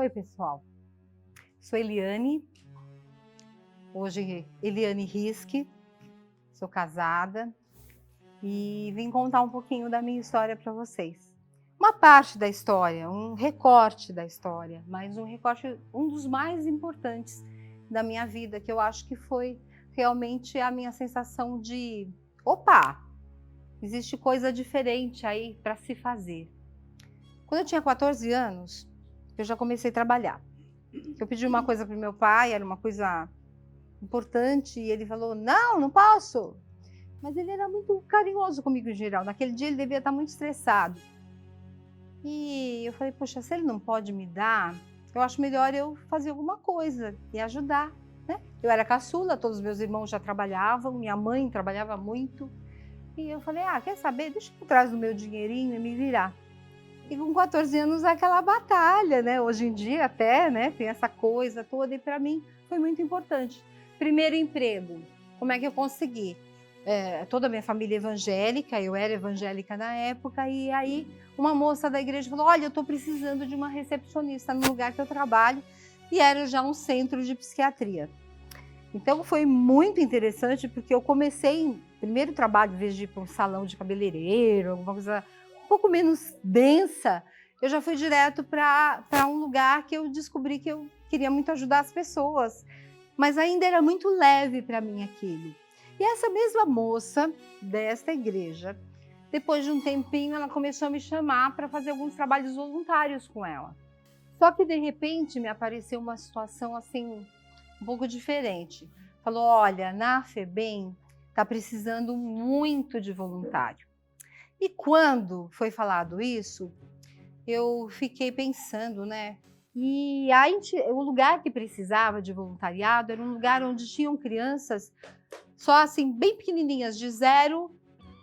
Oi, pessoal. Sou Eliane, hoje Eliane Riske, sou casada e vim contar um pouquinho da minha história para vocês. Uma parte da história, um recorte da história, mas um recorte, um dos mais importantes da minha vida, que eu acho que foi realmente a minha sensação de, opa, existe coisa diferente aí para se fazer. Quando eu tinha 14 anos, eu já comecei a trabalhar. Eu pedi uma coisa para o meu pai, era uma coisa importante, e ele falou, não, não posso. Mas ele era muito carinhoso comigo em geral. Naquele dia ele devia estar muito estressado. E eu falei, poxa, se ele não pode me dar, eu acho melhor eu fazer alguma coisa e ajudar, né? Eu era caçula, todos os meus irmãos já trabalhavam, minha mãe trabalhava muito. E eu falei, quer saber? Deixa eu atrás do meu dinheirinho e me virar. E com 14 anos é aquela batalha, né? Hoje em dia até, né? Tem essa coisa toda e para mim foi muito importante. Primeiro emprego, como é que eu consegui? Toda a minha família evangélica, eu era evangélica na época, e aí uma moça da igreja falou, olha, eu estou precisando de uma recepcionista no lugar que eu trabalho, e era já um centro de psiquiatria. Então foi muito interessante, porque eu comecei, primeiro trabalho, em vez de ir para um salão de cabeleireiro, alguma coisa um pouco menos densa, eu já fui direto para um lugar que eu descobri que eu queria muito ajudar as pessoas, mas ainda era muito leve para mim aquilo. E essa mesma moça desta igreja, depois de um tempinho, ela começou a me chamar para fazer alguns trabalhos voluntários com ela. Só que de repente me apareceu uma situação assim, um pouco diferente. Falou, olha, na FEBEM está precisando muito de voluntário. E quando foi falado isso, eu fiquei pensando, né? E o lugar que precisava de voluntariado era um lugar onde tinham crianças só assim, bem pequenininhas, de 0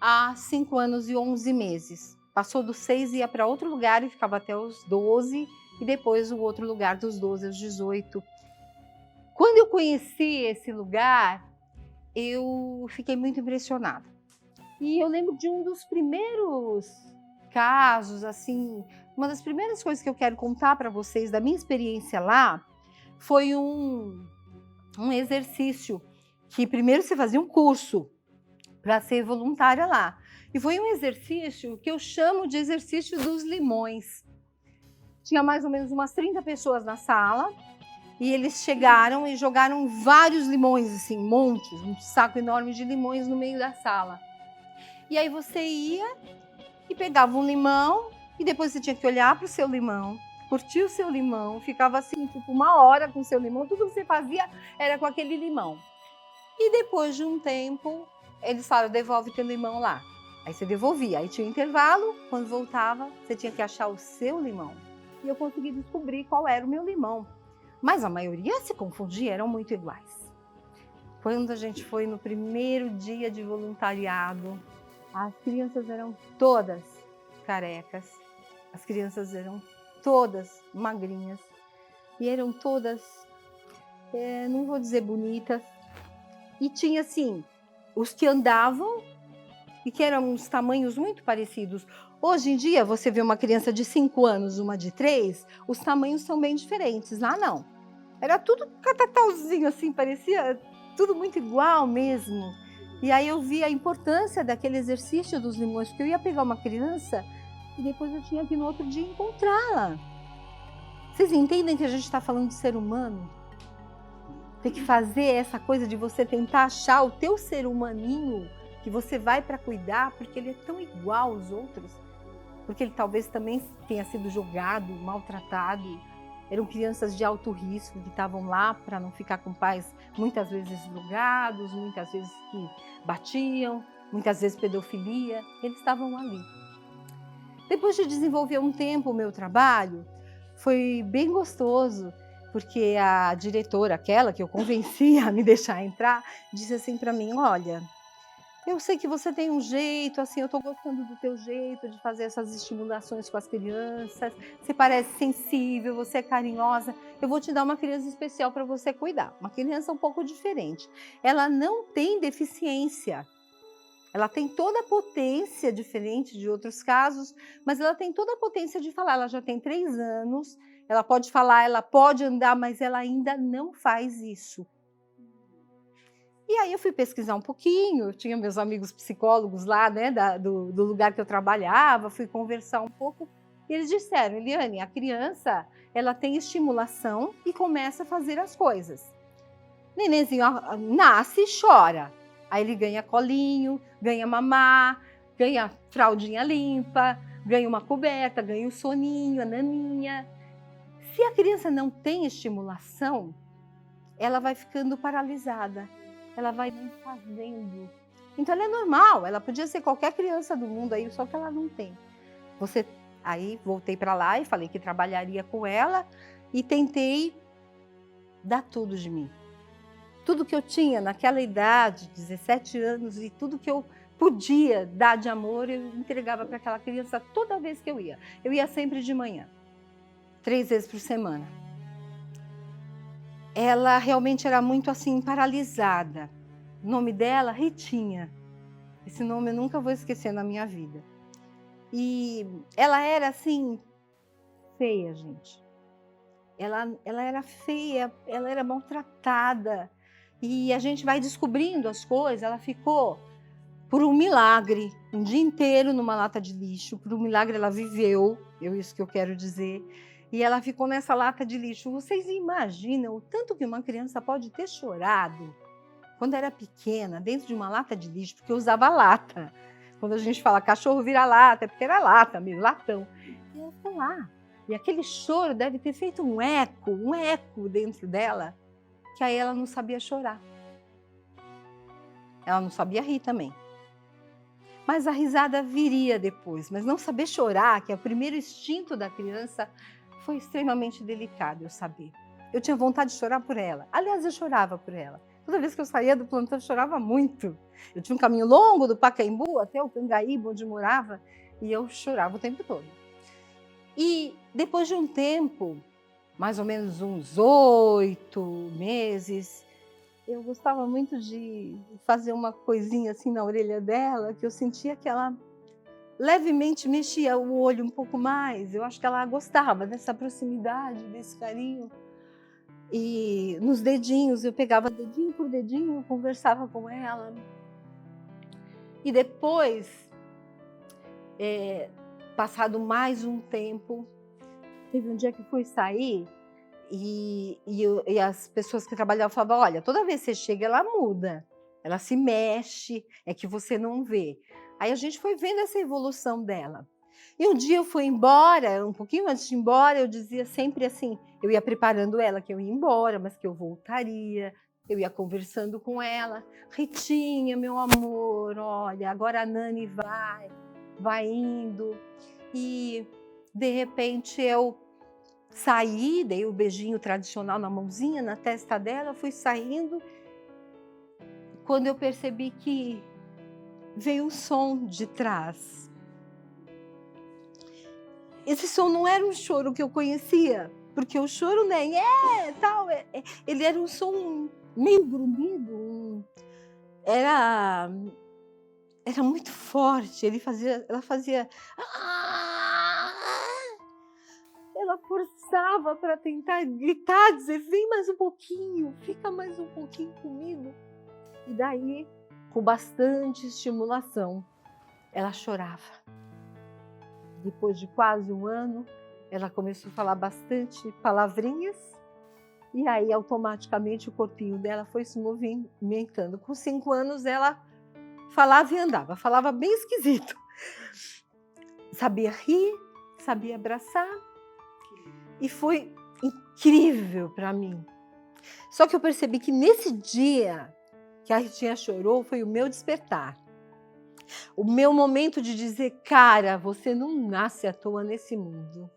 a 5 anos e 11 meses. Passou dos 6 e ia para outro lugar e ficava até os 12, e depois o outro lugar dos 12 aos 18. Quando eu conheci esse lugar, eu fiquei muito impressionada. E eu lembro de um dos primeiros casos, assim, uma das primeiras coisas que eu quero contar para vocês da minha experiência lá, foi um exercício que primeiro você fazia um curso para ser voluntária lá. E foi um exercício que eu chamo de exercício dos limões. Tinha mais ou menos umas 30 pessoas na sala, e eles chegaram e jogaram vários limões, assim, montes, um saco enorme de limões no meio da sala. E aí você ia e pegava um limão, e depois você tinha que olhar para o seu limão, curtir o seu limão, ficava assim, tipo, 1 hora com o seu limão, tudo que você fazia era com aquele limão. E depois de um tempo, eles falaram, devolve teu limão lá. Aí você devolvia, aí tinha um intervalo, quando voltava, você tinha que achar o seu limão. E eu consegui descobrir qual era o meu limão. Mas a maioria se confundia, eram muito iguais. Quando a gente foi no primeiro dia de voluntariado, as crianças eram todas carecas, as crianças eram todas magrinhas, e eram todas, não vou dizer bonitas, e tinha assim, os que andavam e que eram uns tamanhos muito parecidos. Hoje em dia, você vê uma criança de 5 anos, uma de 3, os tamanhos são bem diferentes. Lá não. Era tudo catatauzinho assim, parecia tudo muito igual mesmo. E aí eu vi a importância daquele exercício dos limões, porque eu ia pegar uma criança e depois eu tinha que no outro dia encontrá-la. Vocês entendem que a gente está falando de ser humano? Tem que fazer essa coisa de você tentar achar o teu ser humaninho que você vai para cuidar, porque ele é tão igual aos outros, porque ele talvez também tenha sido jogado, maltratado. Eram crianças de alto risco que estavam lá para não ficar com pais muitas vezes drogados, muitas vezes que batiam, muitas vezes pedofilia, eles estavam ali. Depois de desenvolver um tempo o meu trabalho, foi bem gostoso, porque a diretora, aquela que eu convenci a me deixar entrar, disse assim para mim, olha, eu sei que você tem um jeito, assim, eu estou gostando do teu jeito de fazer essas estimulações com as crianças, você parece sensível, você é carinhosa, eu vou te dar uma criança especial para você cuidar, uma criança um pouco diferente. Ela não tem deficiência, ela tem toda a potência, diferente de outros casos, mas ela tem toda a potência de falar, ela já tem 3 anos, ela pode falar, ela pode andar, mas ela ainda não faz isso. E aí eu fui pesquisar um pouquinho, eu tinha meus amigos psicólogos lá, né, do lugar que eu trabalhava, fui conversar um pouco, e eles disseram, Eliane, a criança, ela tem estimulação e começa a fazer as coisas. Nenenzinho nasce e chora, aí ele ganha colinho, ganha mamar, ganha fraldinha limpa, ganha uma coberta, ganha o soninho, a naninha. Se a criança não tem estimulação, ela vai ficando paralisada, ela vai não fazendo. Então ela é normal, ela podia ser qualquer criança do mundo aí, só que ela não tem. Aí voltei para lá e falei que trabalharia com ela e tentei dar tudo de mim. Tudo que eu tinha naquela idade, 17 anos, e tudo que eu podia dar de amor, eu entregava para aquela criança toda vez que eu ia. Eu ia sempre de manhã, 3 vezes por semana. Ela realmente era muito assim, paralisada. O nome dela, Ritinha. Esse nome eu nunca vou esquecer na minha vida. E ela era assim, feia, gente. Ela era feia, ela era maltratada. E a gente vai descobrindo as coisas. Ela ficou, por um milagre, um dia inteiro numa lata de lixo. Por um milagre ela viveu, isso que eu quero dizer. E ela ficou nessa lata de lixo. Vocês imaginam o tanto que uma criança pode ter chorado quando era pequena, dentro de uma lata de lixo, porque eu usava lata. Quando a gente fala cachorro vira lata, é porque era lata mesmo, latão. E ela ficou lá. E aquele choro deve ter feito um eco dentro dela, que aí ela não sabia chorar. Ela não sabia rir também. Mas a risada viria depois. Mas não saber chorar, que é o primeiro instinto da criança, foi extremamente delicado eu saber. Eu tinha vontade de chorar por ela. Aliás, eu chorava por ela. Toda vez que eu saía do plantão, eu chorava muito. Eu tinha um caminho longo do Pacaembu até o Cangaíba, onde eu morava, e eu chorava o tempo todo. E depois de um tempo, mais ou menos uns 8 meses, eu gostava muito de fazer uma coisinha assim na orelha dela, que eu sentia que ela levemente mexia o olho um pouco mais. Eu acho que ela gostava dessa proximidade, desse carinho. E nos dedinhos, eu pegava dedinho por dedinho, conversava com ela. E depois, passado mais um tempo, teve um dia que fui sair e as pessoas que trabalhavam falavam, olha, toda vez que você chega, ela muda, ela se mexe, é que você não vê. Aí a gente foi vendo essa evolução dela. E um dia eu fui embora, um pouquinho antes de ir embora, eu dizia sempre assim, eu ia preparando ela que eu ia embora, mas que eu voltaria, eu ia conversando com ela. Ritinha, meu amor, olha, agora a Nani vai indo. E de repente eu saí, dei o beijinho tradicional na mãozinha, na testa dela, fui saindo. Quando eu percebi que veio um som de trás. Esse som não era um choro que eu conhecia, porque o choro nem tal, ele era um som meio grunhido, era muito forte, ela fazia, ela forçava para tentar gritar, dizer, vem mais um pouquinho, fica mais um pouquinho comigo. E daí, com bastante estimulação, ela chorava. Depois de quase um ano, ela começou a falar bastante palavrinhas e aí automaticamente o corpinho dela foi se movimentando. Com 5 anos ela falava e andava, falava bem esquisito. Sabia rir, sabia abraçar e foi incrível para mim. Só que eu percebi que nesse dia que a Ritinha chorou foi o meu despertar. O meu momento de dizer, cara, você não nasce à toa nesse mundo.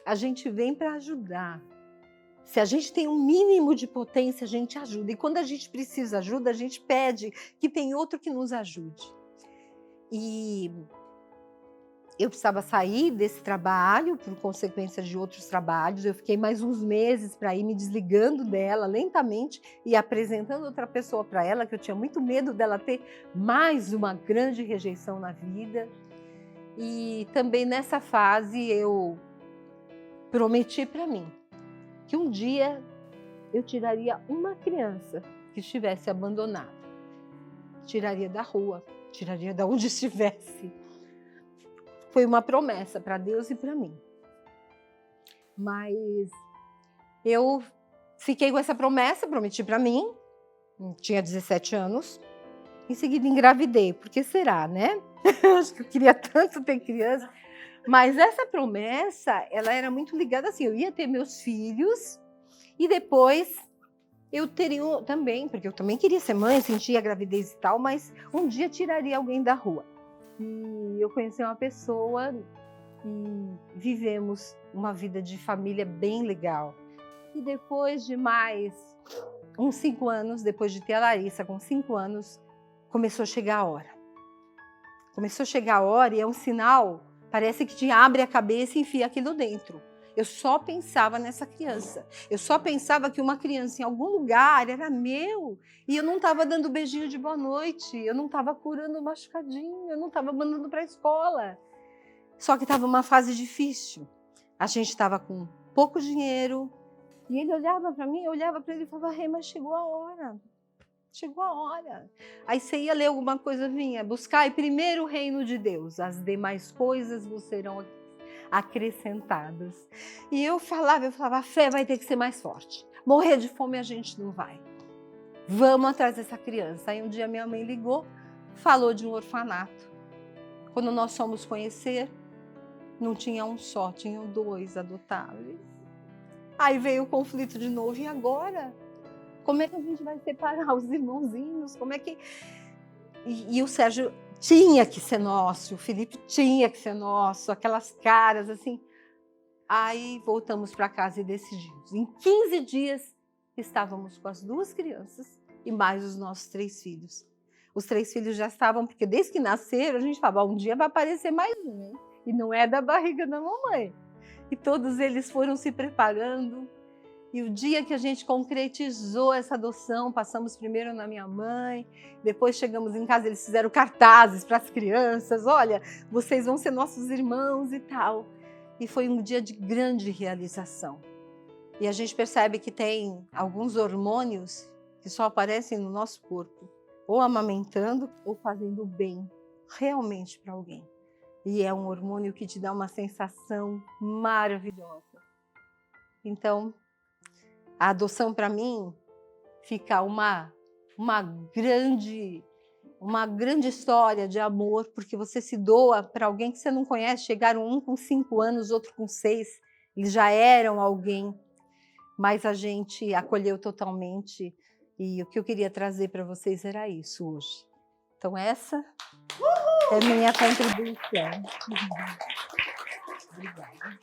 A gente vem para ajudar. Se a gente tem um mínimo de potência, a gente ajuda. E quando a gente precisa de ajuda, a gente pede que tem outro que nos ajude. E eu precisava sair desse trabalho por consequência de outros trabalhos. Eu fiquei mais uns meses para ir me desligando dela lentamente e apresentando outra pessoa para ela, que eu tinha muito medo dela ter mais uma grande rejeição na vida. E também nessa fase eu prometi para mim que um dia eu tiraria uma criança que estivesse abandonada, tiraria da rua, tiraria de onde estivesse. Foi uma promessa para Deus e para mim. Mas eu fiquei com essa promessa, prometi para mim, tinha 17 anos, em seguida engravidei, por que será, né? Acho que eu queria tanto ter criança, mas essa promessa, ela era muito ligada assim, eu ia ter meus filhos e depois eu teria também, porque eu também queria ser mãe, sentia a gravidez e tal, mas um dia tiraria alguém da rua. E eu conheci uma pessoa e vivemos uma vida de família bem legal. E depois de mais uns 5 anos, depois de ter a Larissa com 5 anos, começou a chegar a hora. Começou a chegar a hora e é um sinal, parece que te abre a cabeça e enfia aquilo dentro. Eu só pensava nessa criança. Eu só pensava que uma criança em algum lugar era meu. E eu não estava dando beijinho de boa noite, eu não estava curando o machucadinho, eu não estava mandando para a escola. Só que estava uma fase difícil. A gente estava com pouco dinheiro. E ele olhava para mim, eu olhava para ele e falava, mas chegou a hora. Chegou a hora. Aí você ia ler alguma coisa, vinha, buscai primeiro o reino de Deus, as demais coisas vos serão acrescentadas. E eu falava, a fé vai ter que ser mais forte. Morrer de fome a gente não vai. Vamos atrás dessa criança. Aí um dia minha mãe ligou, falou de um orfanato. Quando nós fomos conhecer, não tinha um só, tinham 2 adotáveis. Aí veio o conflito de novo, e agora? Como é que a gente vai separar os irmãozinhos? Como é que... E o Sérgio tinha que ser nosso, o Felipe tinha que ser nosso, aquelas caras assim. Aí voltamos para casa e decidimos. Em 15 dias estávamos com as 2 crianças e mais os nossos 3 filhos. Os 3 filhos já estavam, porque desde que nasceram a gente falava, um dia vai aparecer mais um, hein? E não é da barriga da mamãe. E todos eles foram se preparando. E o dia que a gente concretizou essa adoção, passamos primeiro na minha mãe, depois chegamos em casa, eles fizeram cartazes para as crianças, olha, vocês vão ser nossos irmãos e tal. E foi um dia de grande realização. E a gente percebe que tem alguns hormônios que só aparecem no nosso corpo, ou amamentando, ou fazendo bem realmente para alguém. E é um hormônio que te dá uma sensação maravilhosa. Então, a adoção para mim fica uma grande história de amor, porque você se doa para alguém que você não conhece. Chegaram um com 5 anos, outro com 6, eles já eram alguém, mas a gente acolheu totalmente. E o que eu queria trazer para vocês era isso hoje. Então essa é minha contribuição. Obrigada.